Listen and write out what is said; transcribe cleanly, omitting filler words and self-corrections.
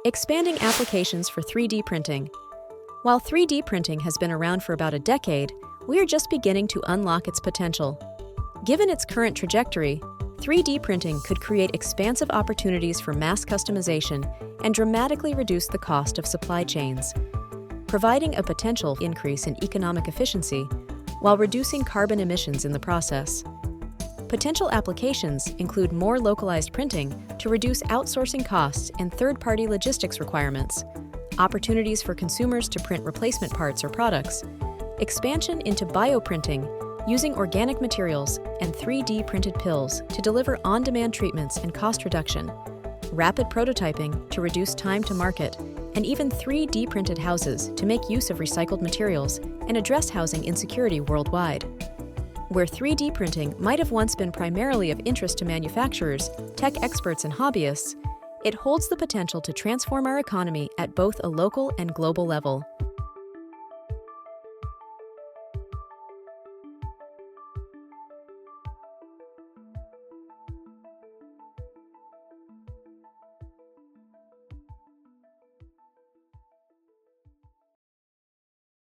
Expanding applications for 3D printing. While 3D printing has been around for about a decade, we are just beginning to unlock its potential. Given its current trajectory, 3D printing could create expansive opportunities for mass customization and dramatically reduce the cost of supply chains, providing a potential increase in economic efficiency while reducing carbon emissions in the process. Potential applications include more localized printing to reduce outsourcing costs and third-party logistics requirements, opportunities for consumers to print replacement parts or products, expansion into bioprinting using organic materials and 3D printed pills to deliver on-demand treatments and cost reduction, rapid prototyping to reduce time to market, and even 3D printed houses to make use of recycled materials and address housing insecurity worldwide. Where 3D printing might have once been primarily of interest to manufacturers, tech experts, and hobbyists, it holds the potential to transform our economy at both a local and global level.